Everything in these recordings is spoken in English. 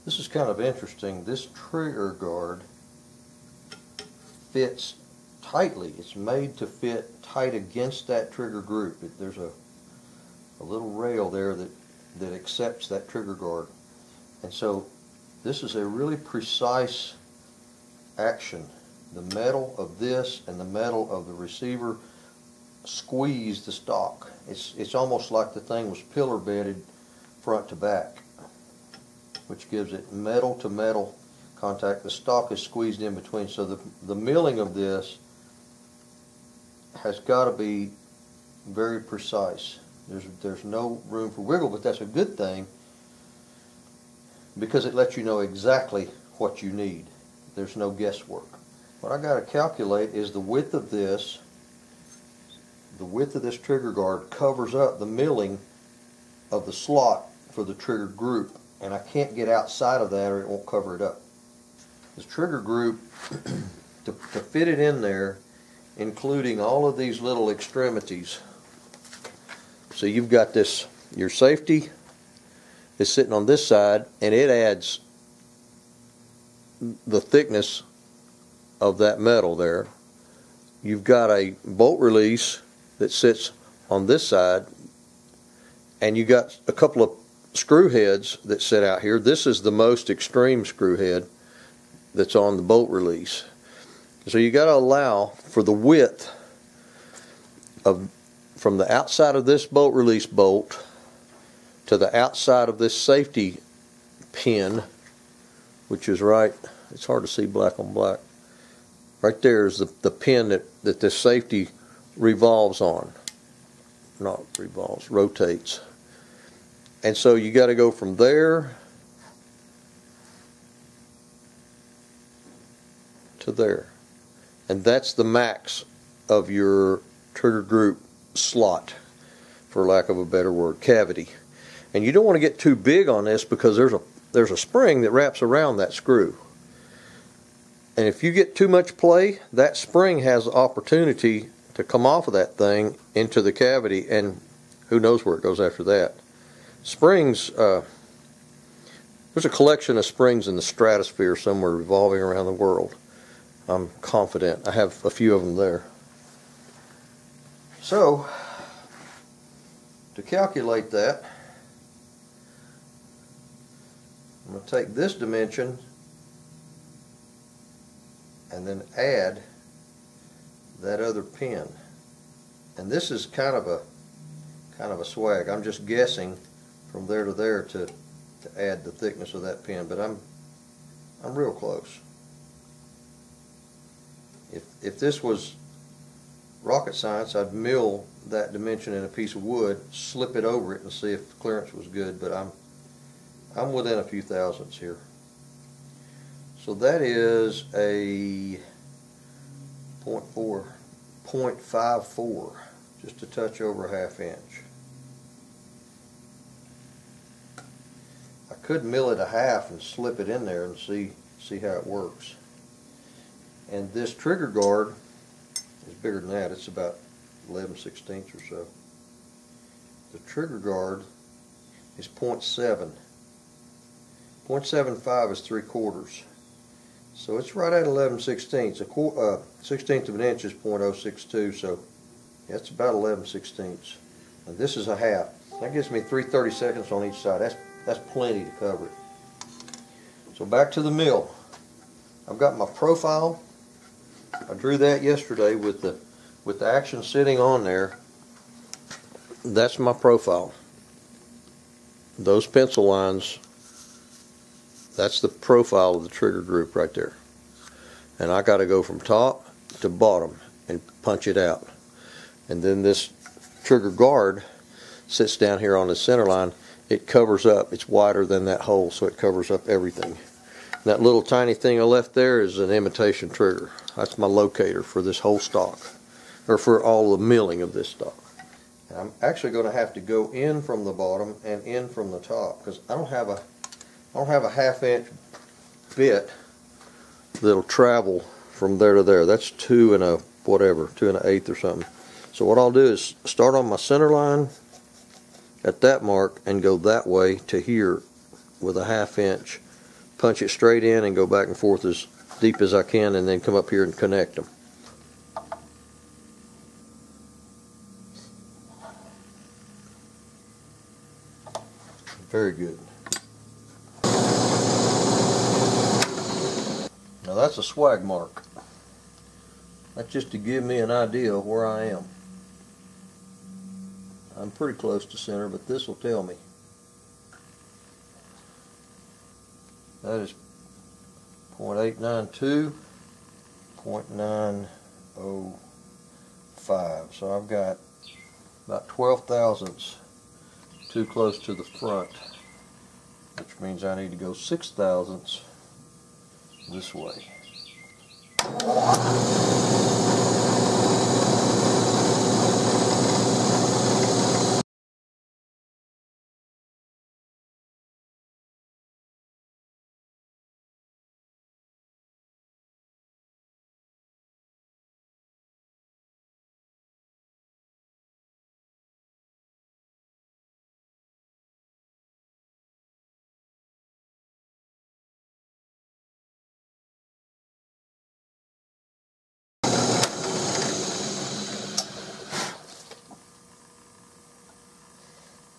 This is kind of interesting. This trigger guard fits tightly. It's made to fit tight against that trigger group. There's a little rail there that accepts that trigger guard. And so this is a really precise action. The metal of this and the metal of the receiver squeeze the stock. It's almost like the thing was pillar bedded front to back, which gives it metal to metal contact. The stock is squeezed in between, so the milling of this has got to be very precise. There's no room for wiggle, but that's a good thing because it lets you know exactly what you need. There's no guesswork. What I got to calculate is the width of this. The width of this trigger guard covers up the milling of the slot for the trigger group, and I can't get outside of that or it won't cover it up. This trigger group, to fit it in there, including all of these little extremities. So you've got this, your safety is sitting on this side, and it adds the thickness of that metal there. You've got a bolt release that sits on this side, and you got a couple of screw heads that sit out here. This is the most extreme screw head that's on the bolt release. So you got to allow for the width of from the outside of this bolt release bolt to the outside of this safety pin, which is right, it's hard to see black on black. Right there is the pin that this safety revolves on. Not revolves, rotates. And so you got to go from there to there. And that's the max of your trigger group slot, for lack of a better word, cavity. And you don't want to get too big on this because there's a spring that wraps around that screw. And if you get too much play, that spring has the opportunity to come off of that thing into the cavity, and who knows where it goes after that. Springs, there's a collection of springs in the stratosphere somewhere revolving around the world. I'm confident. I have a few of them there. So, to calculate that, I'm going to take this dimension and then add that other pin. And this is kind of a swag. I'm just guessing from there to there to add the thickness of that pin, but I'm real close. If this was rocket science, I'd mill that dimension in a piece of wood, slip it over it, and see if the clearance was good. But I'm within a few thousandths here. So that is a 0.54, just a touch over a ½ inch. I could mill it a half and slip it in there and see how it works. And this trigger guard is bigger than that. It's about 11/16 or so. The trigger guard is 0.7. 0.75 is 3/4. So it's right at 11/16. A 16th of an inch is 0.062. So that's about 11/16. And this is a half. That gives me 3/32 on each side. That's plenty to cover it. So back to the mill. I've got my profile. I drew that yesterday with the action sitting on there. That's my profile. Those pencil lines, that's the profile of the trigger group right there. And I got to go from top to bottom and punch it out. And then this trigger guard sits down here on the center line. It covers up. It's wider than that hole, so it covers up everything. That little tiny thing I left there is an imitation trigger. That's my locator for this whole stock, or for all the milling of this stock. And I'm actually going to have to go in from the bottom and in from the top because I don't have a ½ inch bit that'll travel from there to there. That's 2 1/8 or something. So what I'll do is start on my center line at that mark and go that way to here with a ½ inch punch it straight in and go back and forth as deep as I can, and then come up here and connect them. Very good. Now that's a swag mark. That's just to give me an idea of where I am. I'm pretty close to center, but this will tell me. That is 0.892, 0.905. So I've got about 12 thousandths too close to the front, which means I need to go 6 thousandths this way.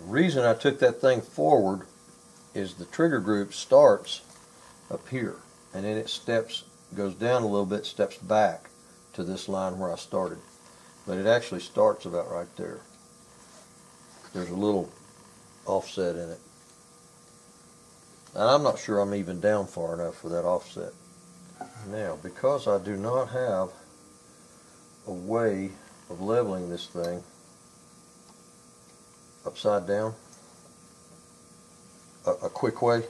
The reason I took that thing forward is the trigger group starts up here, and then it goes down a little bit, steps back to this line where I started. But it actually starts about right there. There's a little offset in it. And I'm not sure I'm even down far enough for that offset. Now, because I do not have a way of leveling this thing upside down, a quick way,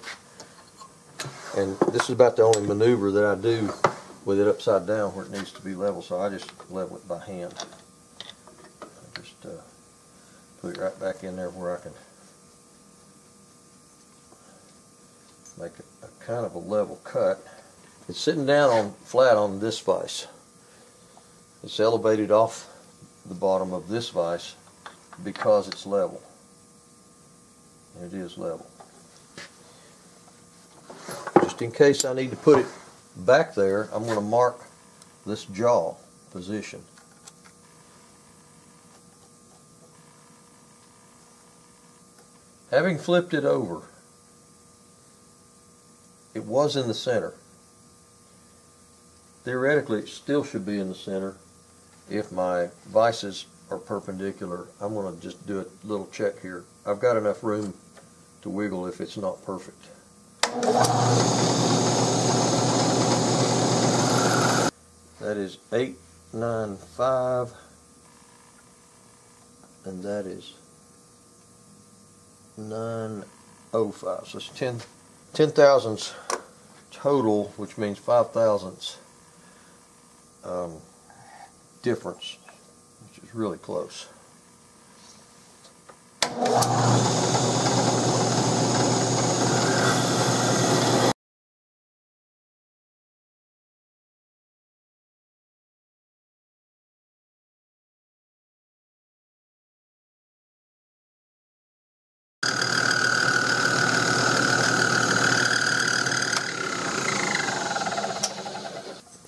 and this is about the only maneuver that I do with it upside down where it needs to be level, so I just level it by hand. I just put it right back in there where I can make a kind of a level cut. It's sitting down flat on this vise. It's elevated off the bottom of this vise because it's level. It is level. Just in case I need to put it back there, I'm going to mark this jaw position. Having flipped it over, it was in the center. Theoretically, it still should be in the center if my vices are perpendicular. I'm going to just do a little check here. I've got enough room to wiggle if it's not perfect. That is 895, and that is 905. So it's 10 thousandths total, which means 5 thousandths difference, which is really close.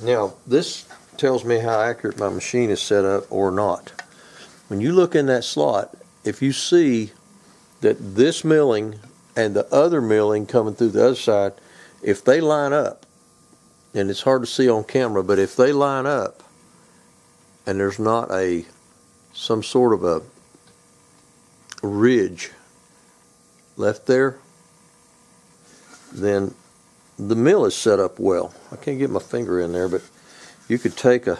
Now, this tells me how accurate my machine is set up or not. When you look in that slot, if you see that this milling and the other milling coming through the other side, if they line up, and it's hard to see on camera, but if they line up and there's not some sort of a ridge left there, then the mill is set up well. I can't get my finger in there, but you could take a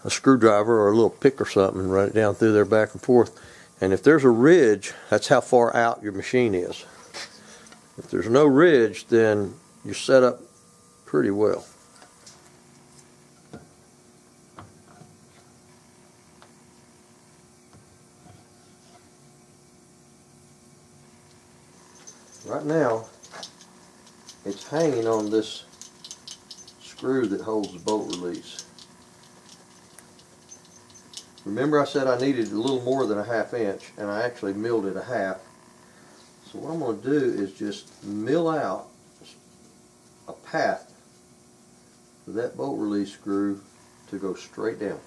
screwdriver or a little pick or something and run it down through there back and forth. And if there's a ridge, that's how far out your machine is. If there's no ridge, then you're set up pretty well. Right now, it's hanging on this screw that holds the bolt release. Remember I said I needed a little more than a 1/2 inch, and I actually milled it a half. So what I'm going to do is just mill out a path for that bolt release screw to go straight down.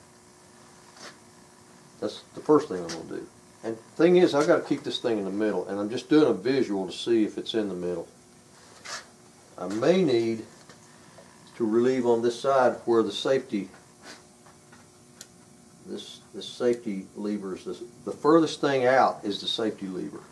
That's the first thing I'm going to do. And the thing is, I've got to keep this thing in the middle, and I'm just doing a visual to see if it's in the middle. I may need to relieve on this side where the safety, this safety lever is the furthest thing out is the safety lever.